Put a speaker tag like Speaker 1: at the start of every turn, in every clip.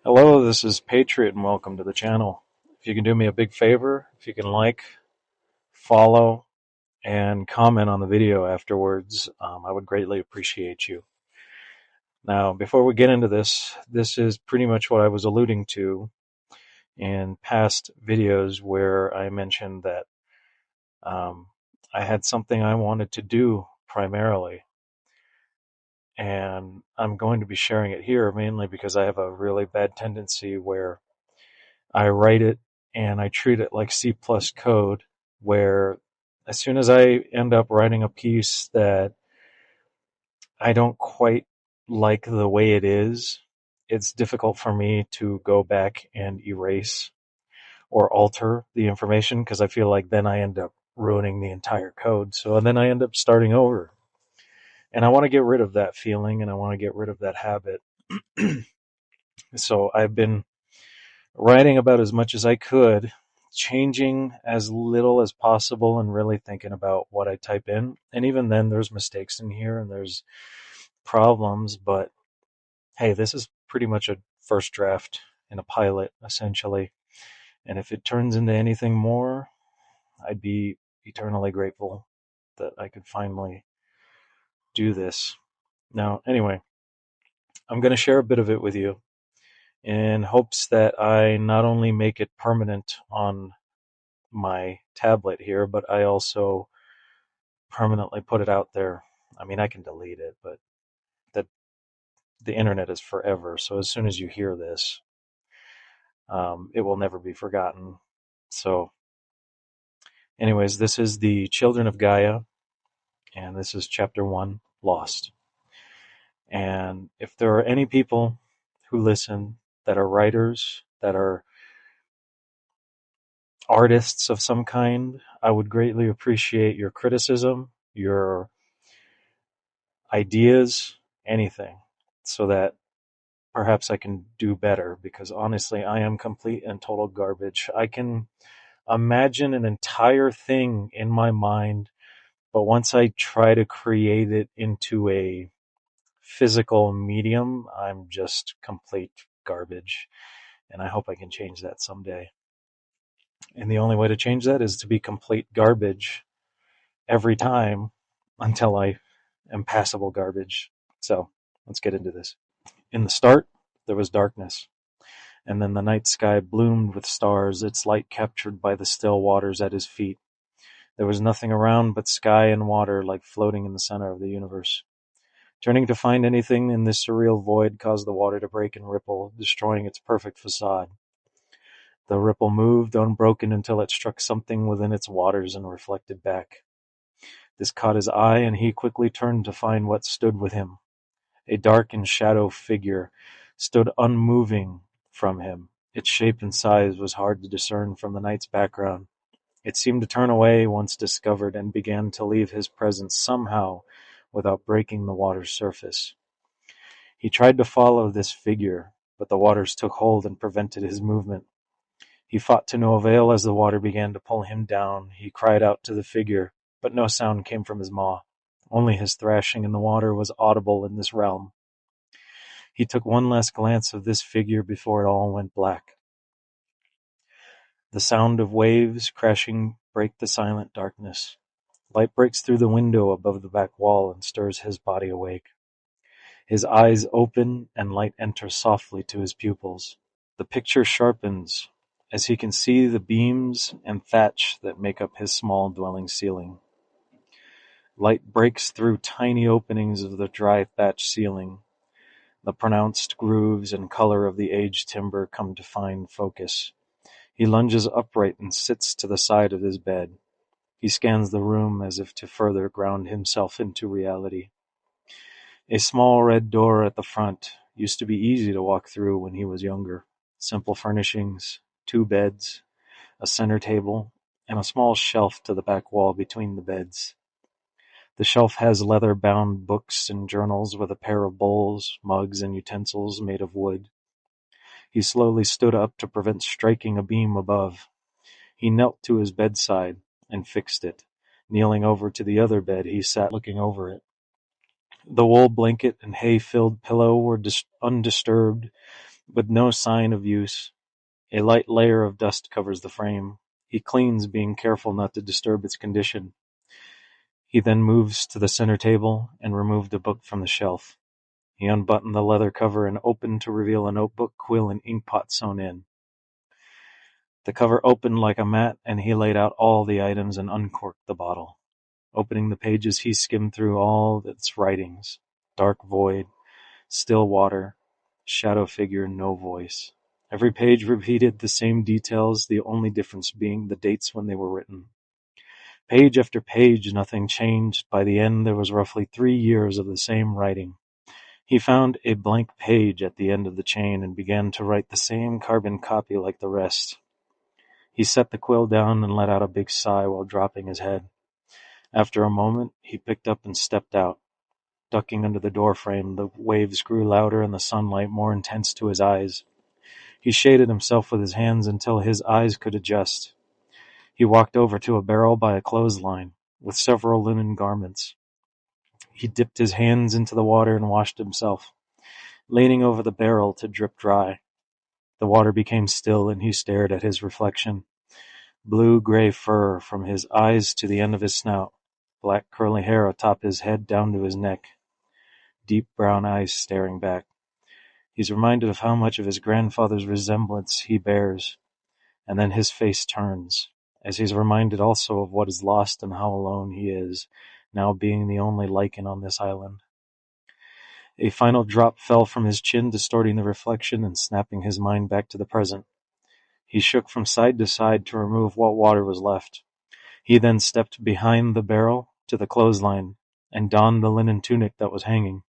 Speaker 1: Hello, this is Patriot and welcome to the channel. If you can do me a big favor, if you can like, follow, and comment on the video afterwards, I would greatly appreciate you. Now, before we get into this is pretty much what I was alluding to in past videos where I mentioned that um, I had something I wanted to do primarily, and I'm going to be sharing it here mainly because I have a really bad tendency where I write it and I treat it like C plus code, where as soon as I end up writing a piece that I don't quite like the way it is, it's difficult for me to go back and erase or alter the information because I feel like then I end up ruining the entire code. So then I end up starting over. And I want to get rid of that feeling and I want to get rid of that habit. So I've been writing about as much as I could, changing as little as possible, and really thinking about what I type in. And even then, there's mistakes in here and there's problems, but hey, this is pretty much a first draft and a pilot, essentially. And if it turns into anything more, I'd be eternally grateful that I could finally do this. Now, anyway, I'm going to share a bit of it with you in hopes that I not only make it permanent on my tablet here, but I also permanently put it out there. I mean, I can delete it, but that the internet is forever. So as soon as you hear this, it will never be forgotten. So, anyways, this is the Children of Gaia, and this is Chapter 1, Lost. And if there are any people who listen that are writers, that are artists of some kind, I would greatly appreciate your criticism, your ideas, anything, so that perhaps I can do better, because honestly, I am complete and total garbage. I can imagine an entire thing in my mind, but once I try to create it into a physical medium, I'm just complete garbage. And I hope I can change that someday. And the only way to change that is to be complete garbage every time until I am passable garbage. So let's get into this. In the start, there was darkness. And then the night sky bloomed with stars, its light captured by the still waters at his feet. There was nothing around but sky and water, like floating in the center of the universe. Turning to find anything in this surreal void caused the water to break and ripple, destroying its perfect facade. The ripple moved unbroken until it struck something within its waters and reflected back. This caught his eye, and he quickly turned to find what stood with him. A dark and shadow figure stood unmoving from him. Its shape and size was hard to discern from the night's background. It seemed to turn away once discovered and began to leave his presence somehow without breaking the water's surface. He tried to follow this figure, but the waters took hold and prevented his movement. He fought to no avail as the water began to pull him down. He cried out to the figure, but no sound came from his maw. Only his thrashing in the water was audible in this realm. He took one last glance of this figure before it all went black. The sound of waves crashing break the silent darkness. Light breaks through the window above the back wall and stirs his body awake. His eyes open and light enters softly to his pupils. The picture sharpens as he can see the beams and thatch that make up his small dwelling ceiling. Light breaks through tiny openings of the dry thatch ceiling. The pronounced grooves and color of the aged timber come to fine focus. He lunges upright and sits to the side of his bed. He scans the room as if to further ground himself into reality. A small red door at the front used to be easy to walk through when he was younger. Simple furnishings, 2 beds, a center table, and a small shelf to the back wall between the beds. The shelf has leather-bound books and journals with a pair of bowls, mugs, and utensils made of wood. He slowly stood up to prevent striking a beam above. He knelt to his bedside and fixed it. Kneeling over to the other bed, he sat looking over it. The wool blanket and hay-filled pillow were undisturbed, With no sign of use, a light layer of dust covers the frame. He cleans, being careful not to disturb its condition. He then moves to the center table and removed a book from the shelf. He unbuttoned the leather cover and opened to reveal a notebook, quill, and inkpot sewn in. The cover opened like a mat, and he laid out all the items and uncorked the bottle. Opening the pages, he skimmed through all its writings. Dark void, still water, shadow figure, no voice. Every page repeated the same details, the only difference being the dates when they were written. Page after page, nothing changed. By the end, there was roughly 3 years of the same writing. He found a blank page at the end of the chain and began to write the same carbon copy like the rest. He set the quill down and let out a big sigh while dropping his head. After a moment, he picked up and stepped out. Ducking under the doorframe, the waves grew louder and the sunlight more intense to his eyes. He shaded himself with his hands until his eyes could adjust. He walked over to a barrel by a clothesline, with several linen garments. He dipped his hands into the water and washed himself, leaning over the barrel to drip dry. The water became still and he stared at his reflection. Blue-gray fur from his eyes to the end of his snout, black curly hair atop his head down to his neck, deep brown eyes staring back. He's reminded of how much of his grandfather's resemblance he bears, and then his face turns, as he's reminded also of what is lost and how alone he is, now being the only lichen on this island. A final drop fell from his chin, distorting the reflection and snapping his mind back to the present. He shook from side to side to remove what water was left. He then stepped behind the barrel to the clothesline and donned the linen tunic that was hanging.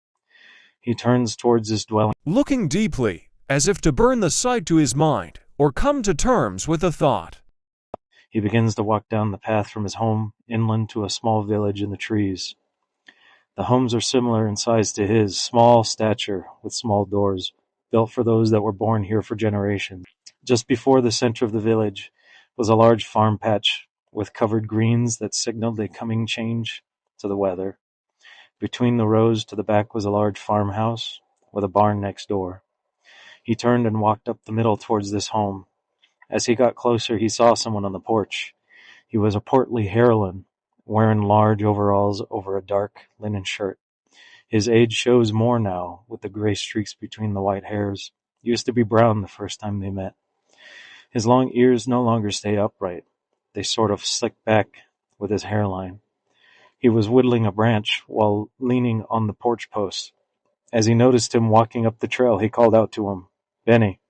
Speaker 1: He turns towards his dwelling,
Speaker 2: looking deeply, as if to burn the sight to his mind, or come to terms with the thought.
Speaker 1: He begins to walk down the path from his home inland to a small village in the trees. The homes are similar in size to his, small stature with small doors, built for those that were born here for generations. Just before the center of the village was a large farm patch with covered greens that signaled a coming change to the weather. Between the rows to the back was a large farmhouse with a barn next door. He turned and walked up the middle towards this home. As he got closer, he saw someone on the porch. He was a portly heroine, wearing large overalls over a dark linen shirt. His age shows more now, with the gray streaks between the white hairs. He used to be brown the first time they met. His long ears no longer stayed upright. They sort of slicked back with his hairline. He was whittling a branch while leaning on the porch post. As he noticed him walking up the trail, he called out to him, "Benny,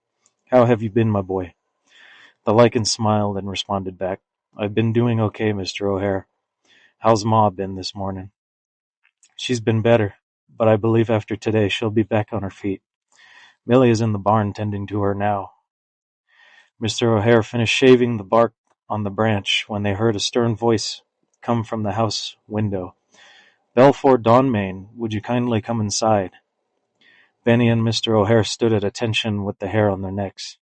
Speaker 1: how have you been, my boy?" The lichen smiled and responded back, "I've been doing okay, Mr. O'Hare. How's Ma been this morning?" "She's been better, but I believe after today she'll be back on her feet. Millie is in the barn tending to her now." Mr. O'Hare finished shaving the bark on the branch when they heard a stern voice come from the house window. "Belfour Dawnmane, would you kindly come inside?" Benny and Mr. O'Hare stood at attention with the hair on their necks.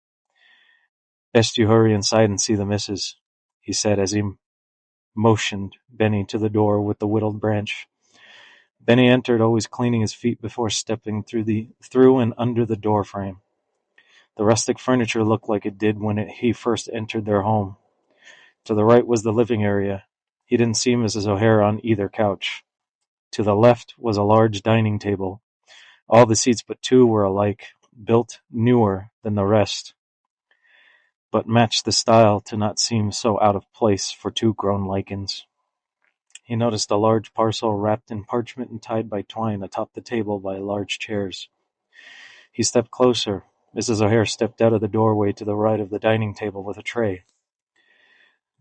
Speaker 1: "Best you hurry inside and see the missus," he said as he motioned Benny to the door with the whittled branch. Benny entered, always cleaning his feet before stepping through and under the door frame. The rustic furniture looked like it did when he first entered their home. To the right was the living area. He didn't see Mrs. O'Hare on either couch. To the left was a large dining table. All the seats but two were alike, built newer than the rest, but matched the style to not seem so out of place for two grown lichens. He noticed a large parcel wrapped in parchment and tied by twine atop the table by large chairs. He stepped closer. Mrs. O'Hare stepped out of the doorway to the right of the dining table with a tray.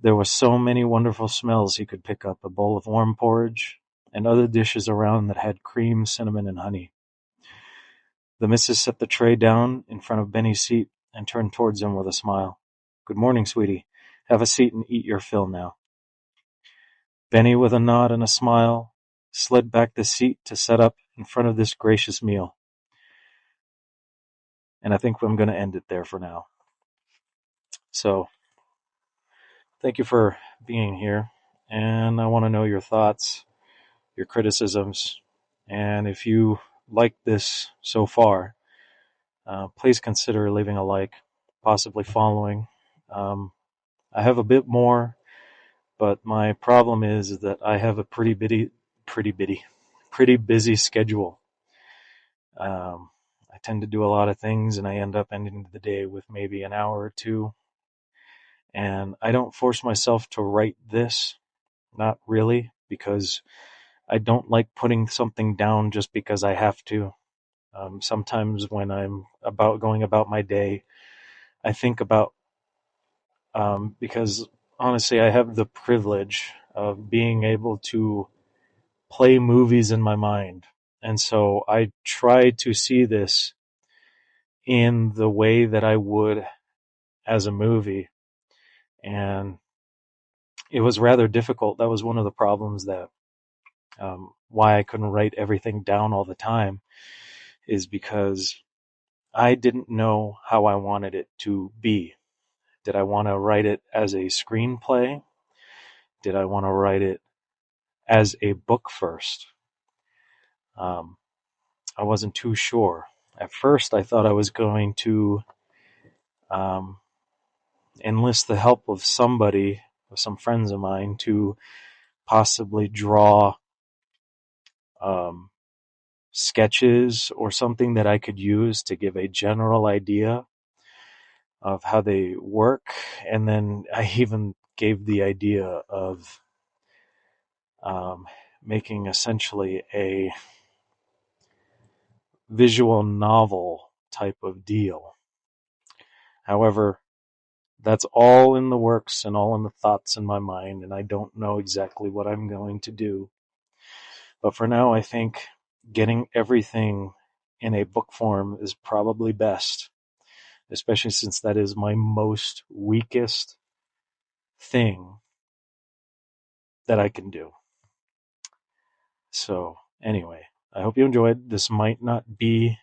Speaker 1: There were so many wonderful smells he could pick up, a bowl of warm porridge, and other dishes around that had cream, cinnamon, and honey. The missus set the tray down in front of Benny's seat and turned towards him with a smile. "Good morning, sweetie. Have a seat and eat your fill now." Benny, with a nod and a smile, slid back the seat to set up in front of this gracious meal. And I think I'm going to end it there for now. So, thank you for being here. And I want to know your thoughts, your criticisms, and if you like this so far, please consider leaving a like, possibly following. I have a bit more, but my problem is that I have a pretty busy schedule. I tend to do a lot of things, and I end up ending the day with maybe an hour or two. And I don't force myself to write this, not really, because I don't like putting something down just because I have to. Sometimes when I'm about going about my day, I think about, because honestly, I have the privilege of being able to play movies in my mind. And so I try to see this in the way that I would as a movie. And it was rather difficult. That was one of the problems that, why I couldn't write everything down all the time, is because I didn't know how I wanted it to be. Did I want to write it as a screenplay? Did I want to write it as a book first? Um, I wasn't too sure. At first, I thought I was going to um, enlist the help of somebody, of some friends of mine, to possibly draw um, sketches or something that I could use to give a general idea of how they work. And then I even gave the idea of um, making essentially a visual novel type of deal. However, that's all in the works and all in the thoughts in my mind, and I don't know exactly what I'm going to do. But for now, I think getting everything in a book form is probably best, especially since that is my most weakest thing that I can do. So, anyway, I hope you enjoyed. This might not be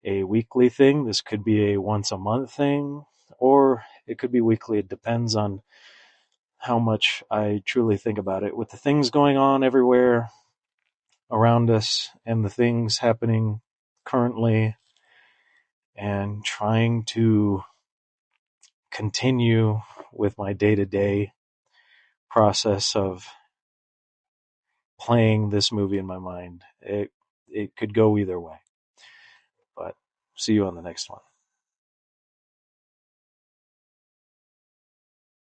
Speaker 1: a weekly thing. This could be a once a month thing, or it could be weekly. It depends on how much I truly think about it. With the things going on everywhere around us and the things happening currently, and trying to continue with my day-to-day process of playing this movie in my mind. It could go either way. But see you on the next one.